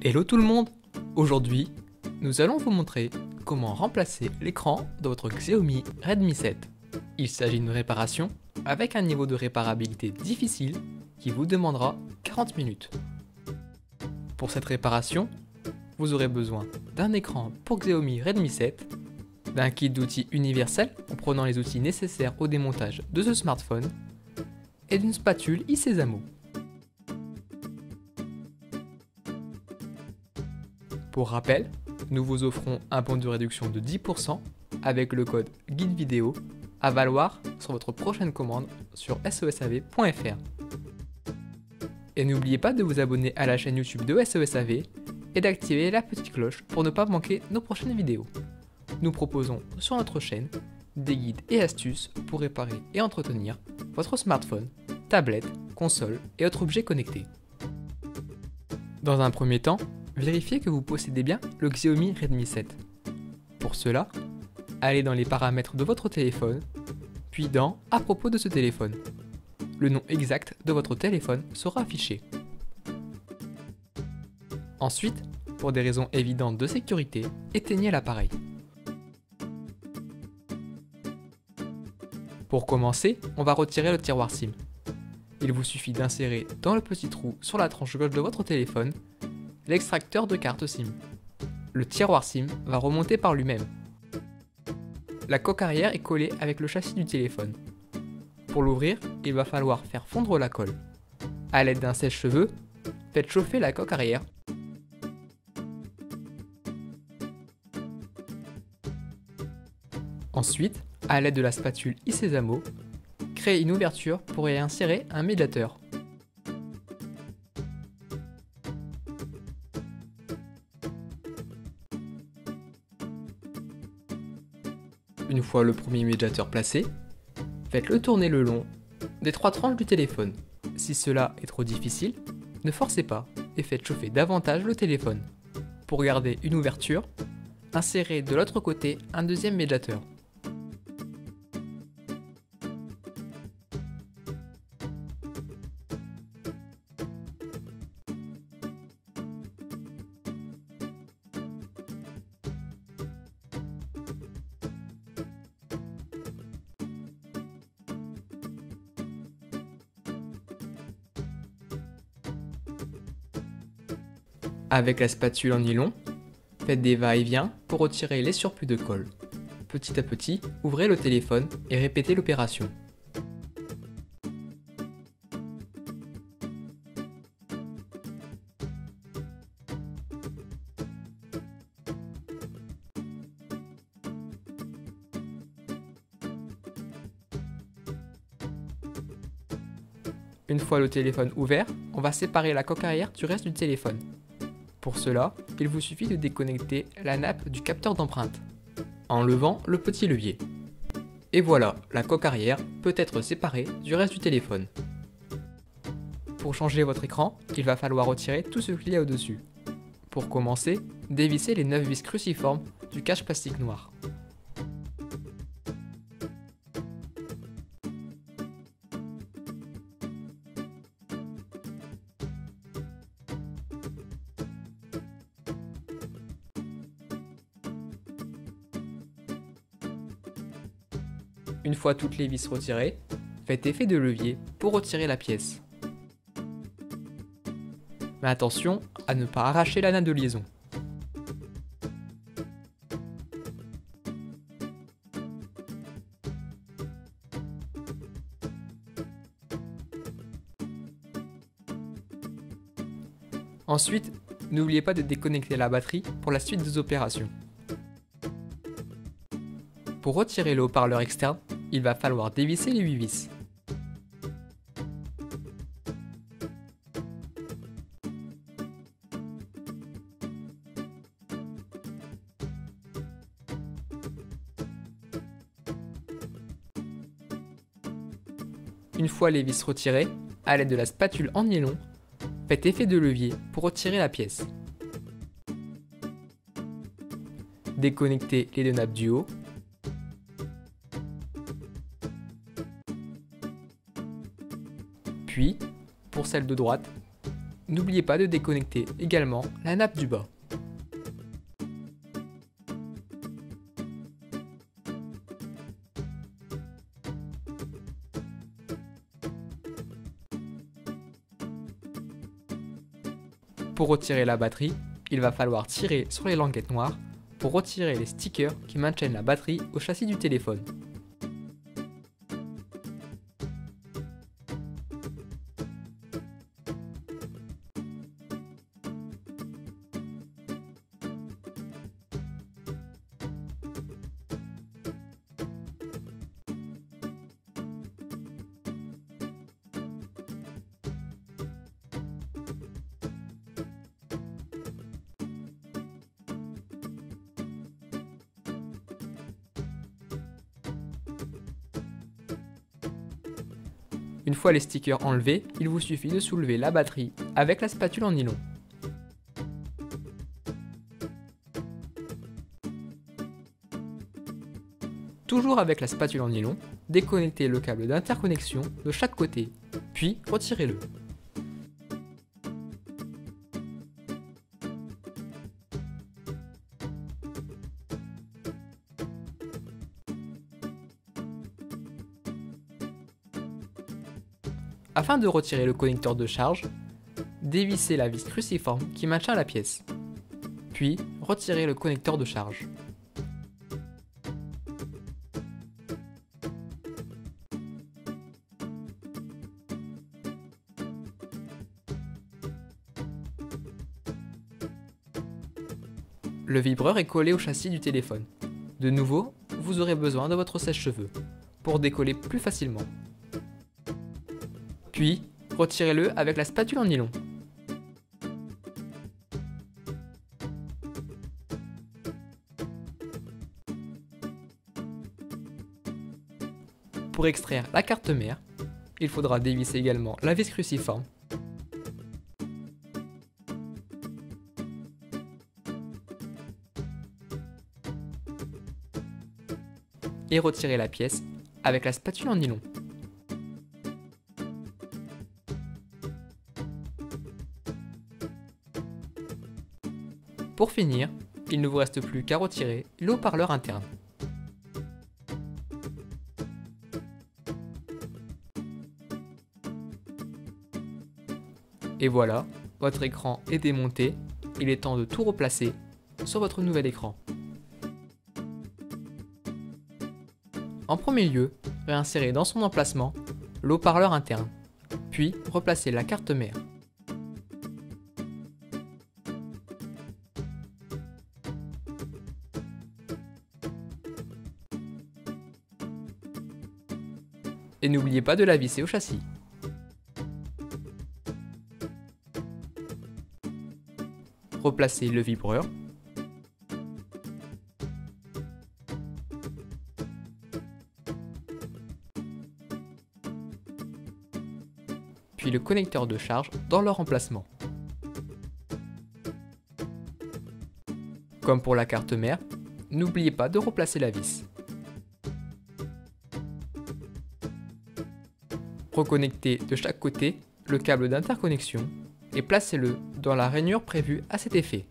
Hello tout le monde! Aujourd'hui, nous allons vous montrer comment remplacer l'écran de votre Xiaomi Redmi 7. Il s'agit d'une réparation avec un niveau de réparabilité difficile qui vous demandera 40 minutes. Pour cette réparation, vous aurez besoin d'un écran pour Xiaomi Redmi 7, d'un kit d'outils universel comprenant les outils nécessaires au démontage de ce smartphone et d'une spatule Isezamo. Pour rappel, nous vous offrons un bon de réduction de 10% avec le code guide vidéo à valoir sur votre prochaine commande sur sesav.fr. Et n'oubliez pas de vous abonner à la chaîne YouTube de SESAV et d'activer la petite cloche pour ne pas manquer nos prochaines vidéos. Nous proposons sur notre chaîne des guides et astuces pour réparer et entretenir votre smartphone, tablette, console et autres objets connectés. Dans un premier temps, vérifiez que vous possédez bien le Xiaomi Redmi 7. Pour cela, allez dans les paramètres de votre téléphone, puis dans « À propos de ce téléphone ». Le nom exact de votre téléphone sera affiché. Ensuite, pour des raisons évidentes de sécurité, éteignez l'appareil. Pour commencer, on va retirer le tiroir SIM. Il vous suffit d'insérer dans le petit trou sur la tranche gauche de votre téléphone l'extracteur de carte SIM. Le tiroir SIM va remonter par lui-même. La coque arrière est collée avec le châssis du téléphone. Pour l'ouvrir, il va falloir faire fondre la colle. A l'aide d'un sèche-cheveux, faites chauffer la coque arrière. Ensuite, à l'aide de la spatule Isezamo, créez une ouverture pour y insérer un médiateur. Une fois le premier médiateur placé, faites-le tourner le long des trois tranches du téléphone. Si cela est trop difficile, ne forcez pas et faites chauffer davantage le téléphone. Pour garder une ouverture, insérez de l'autre côté un deuxième médiateur. Avec la spatule en nylon, faites des va-et-vient pour retirer les surplus de colle. Petit à petit, ouvrez le téléphone et répétez l'opération. Une fois le téléphone ouvert, on va séparer la coque arrière du reste du téléphone. Pour cela, il vous suffit de déconnecter la nappe du capteur d'empreinte, en levant le petit levier. Et voilà, la coque arrière peut être séparée du reste du téléphone. Pour changer votre écran, il va falloir retirer tout ce qu'il y a au-dessus. Pour commencer, dévissez les 9 vis cruciformes du cache plastique noir. Une fois toutes les vis retirées, faites effet de levier pour retirer la pièce. Mais attention à ne pas arracher la nappe de liaison. Ensuite, n'oubliez pas de déconnecter la batterie pour la suite des opérations. Pour retirer le haut-parleur externe, il va falloir dévisser les 8 vis. Une fois les vis retirées, à l'aide de la spatule en nylon, faites effet de levier pour retirer la pièce. Déconnectez les deux nappes du haut. Puis, pour celle de droite, N'oubliez pas de déconnecter également la nappe du bas. Pour retirer la batterie, il va falloir tirer sur les languettes noires pour retirer les stickers qui maintiennent la batterie au châssis du téléphone. Une fois les stickers enlevés, il vous suffit de soulever la batterie avec la spatule en nylon. Toujours avec la spatule en nylon, déconnectez le câble d'interconnexion de chaque côté, puis retirez-le. Afin de retirer le connecteur de charge, dévissez la vis cruciforme qui maintient la pièce, puis retirez le connecteur de charge. Le vibreur est collé au châssis du téléphone. De nouveau, vous aurez besoin de votre sèche-cheveux pour décoller plus facilement. Puis, retirez-le avec la spatule en nylon. Pour extraire la carte mère, il faudra dévisser également la vis cruciforme. Et retirer la pièce avec la spatule en nylon. Pour finir, il ne vous reste plus qu'à retirer le haut-parleur interne. Et voilà, votre écran est démonté, il est temps de tout replacer sur votre nouvel écran. En premier lieu, réinsérez dans son emplacement le haut-parleur interne, puis replacez la carte mère. Et n'oubliez pas de la visser au châssis. Replacez le vibreur. Puis le connecteur de charge dans leur emplacement. Comme pour la carte mère, n'oubliez pas de replacer la vis. Reconnectez de chaque côté le câble d'interconnexion et placez-le dans la rainure prévue à cet effet.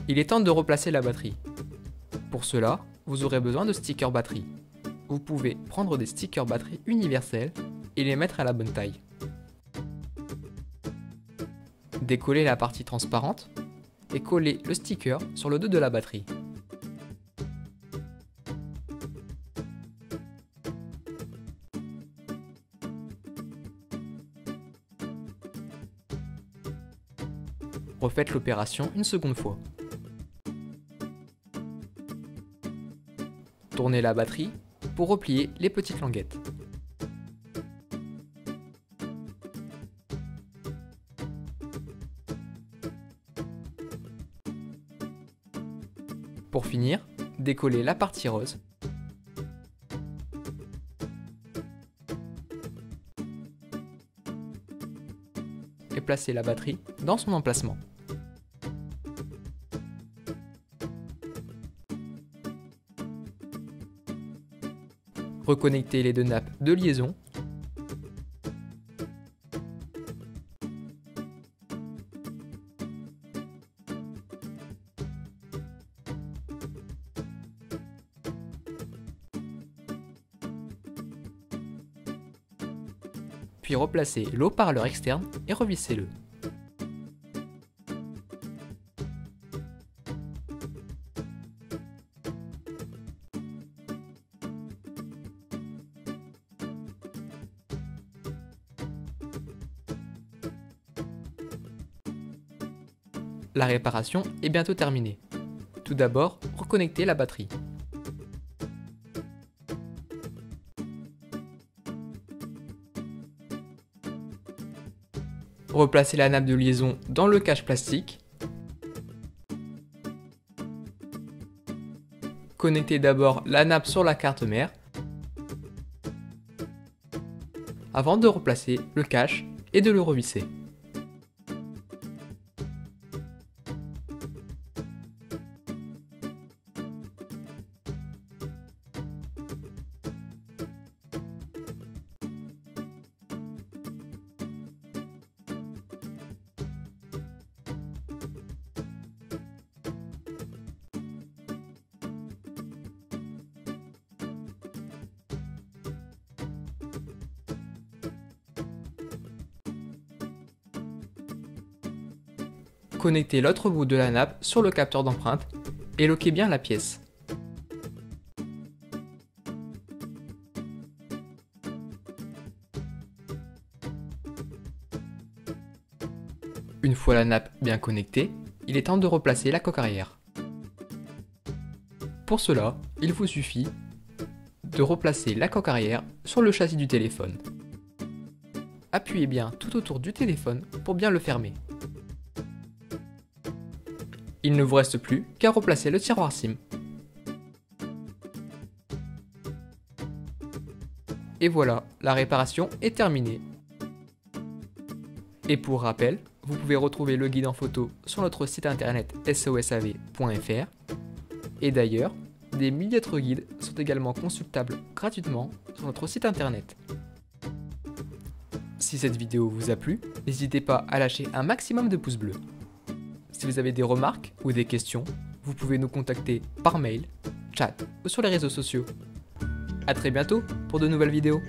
Il est temps de replacer la batterie. Pour cela, vous aurez besoin de stickers batterie. Vous pouvez prendre des stickers batterie universels et les mettre à la bonne taille. Décollez la partie transparente et collez le sticker sur le dos de la batterie. Refaites l'opération une seconde fois. Tournez la batterie pour replier les petites languettes. Pour finir, décollez la partie rose. Et placez la batterie dans son emplacement. reconnectez les deux nappes de liaison. Puis replacez l'haut-parleur externe et revissez-le. La réparation est bientôt terminée. Tout d'abord, reconnectez la batterie. Replacez la nappe de liaison dans le cache plastique. Connectez d'abord la nappe sur la carte mère avant de replacer le cache et de le revisser. Connectez l'autre bout de la nappe sur le capteur d'empreinte et loquez bien la pièce. Une fois la nappe bien connectée, il est temps de replacer la coque arrière. Pour cela, il vous suffit de replacer la coque arrière sur le châssis du téléphone. Appuyez bien tout autour du téléphone pour bien le fermer. Il ne vous reste plus qu'à replacer le tiroir SIM. Et voilà, la réparation est terminée. Et pour rappel, vous pouvez retrouver le guide en photo sur notre site internet sosav.fr. Et d'ailleurs, des milliers d'autres guides sont également consultables gratuitement sur notre site internet. Si cette vidéo vous a plu, n'hésitez pas à lâcher un maximum de pouces bleus. Si vous avez des remarques ou des questions, vous pouvez nous contacter par mail, chat ou sur les réseaux sociaux. A très bientôt pour de nouvelles vidéos.